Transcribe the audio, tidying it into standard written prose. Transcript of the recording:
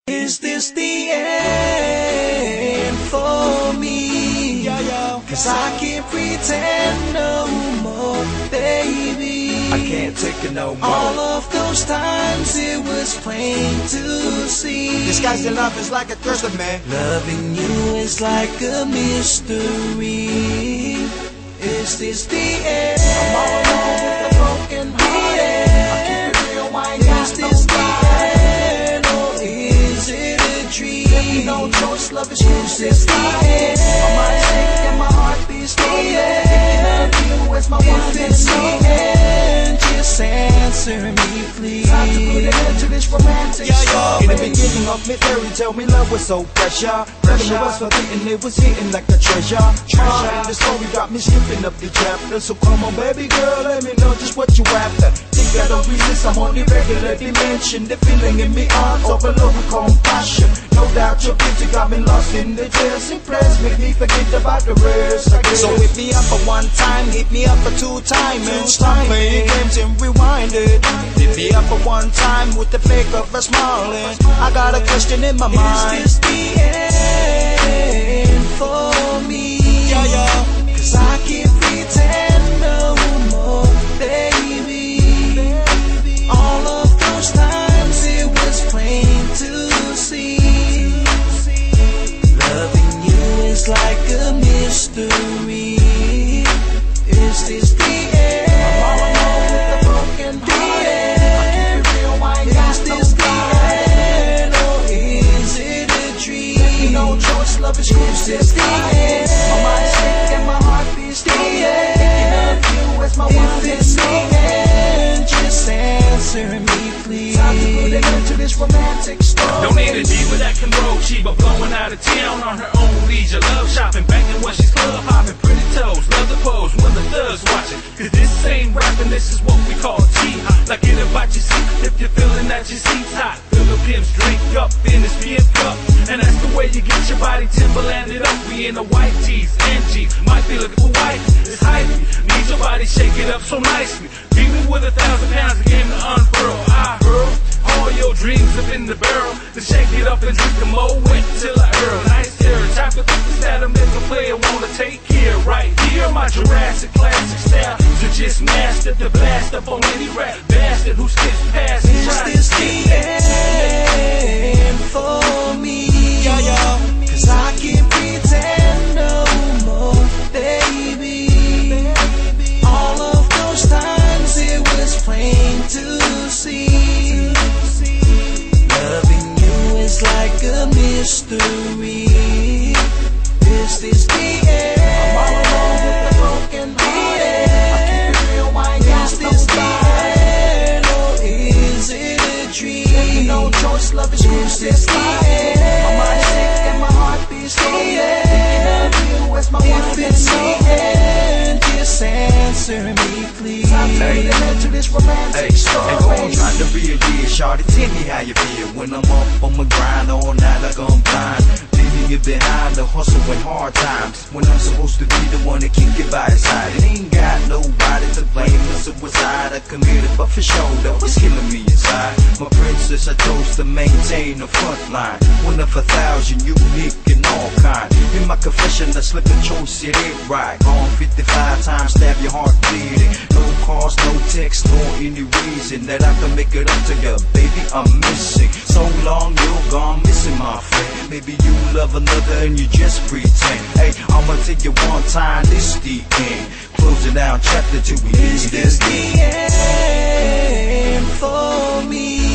Is this the end for me? Cause I can't pretend no more, baby. I can't take it no more. All of those times it was plain to see. Disguising love is like a thirst, man. Loving you is like a mystery. Is this the end? I'm all alone with a broken heart. I keep it real, I ain't got Is this the end, or is it a dream? If you no choice, love is Is this the end? My mind's sick and my heart beats slowly. Thinking of you as my one If it's the and end, just answer me, please. time to put an end to this romantic story. In the beginning of me fairy tale, me love was so pressure. Pressure was forbidden, it was hitting like a treasure. Treasure in the story got me skipping up the chapter. So come on, baby girl, let me know just what you after. Think I don't resist, I'm on the regular dimension. The feeling in me arms overload with compassion. No doubt your beauty got me lost in the dress. Impressed, make me forget about the rest. So hit me up for one time, hit me up for two times, and stop playing games and rewind it. Hit me up for one time with the fake of a smiling. I got a question in my mind. Is this the end for me? Cause I can't pretend no more, baby. All of those times it was plain to see. Loving you is like a mystery. Is this the end? I'm all alone with a broken heart. I keep it real, I ain't got Is no this the pride. end, or is it a dream? No choice, love is Is this the end? my mind's sick and my heart beats slowly. Thinking of you as my one If it's the end, just answer me, please. time to put an end to this romantic story. Don't need a diva that can roll, she but blowing out of town on her own leisure. Love shopping, banging when she's club hopping, pretty toes, love the pose when the thugs watching. Cause this ain't rapping, this is what we call T-hot. Like it about your seat, if you're feeling that your seat's hot. Fill the pimp's drink up in this PM cup, and that's the way you get your body Timberlanded up. We in the white tees and jeans, might be looking for white. It's hypey, need your body shake it up so nicely. Beat me with 1,000 pounds, it came to unfurl. I hurl all your dreams up in the barrel, to shake it up and drink the more wet till I earl. Nice hair, type of things that a make a player wanna take care. Right here, my Jurassic classic style, to just master the blast up on any rap bastard who skips past and Is tries this to the skip past. end for me? Cause I can't pretend no more, baby. All of those times it was plain to see. Loving you is like a mystery. Is this the end? I'm all alone with a broken heart. I keep it real, I ain't got Is no this the pride. end, or is it a dream? No choice, love is Is this the end? my mind's sick and my heart beats slowly. Thinking of you as my one If it's the end, just answer me, please. time to put an end to this romantic Hey, go on, story. trying to be a dear shawty. Tell me how you feel when I'm up on my grind all night like I'm blind. Leaving you behind the hustle and hard times, when I'm supposed to be the one to keep you by your side. It ain't got nobody to blame for suicide I committed, but for sure though, it's killing me inside. My princess, I chose to maintain the front line, one of 1,000, unique and all kind. In my confession, I slipped a choice, it ain't right. Gone 55 times, stab your heart bleeding. No cause, no text, nor any reason that I can make it up to you, baby. I'm missing. So long you're gone, missing my friend. Maybe you love another and you just pretend. Hey, I'ma tell you one time, this the end. Closing down chapter 2, we Is need this this the end for me?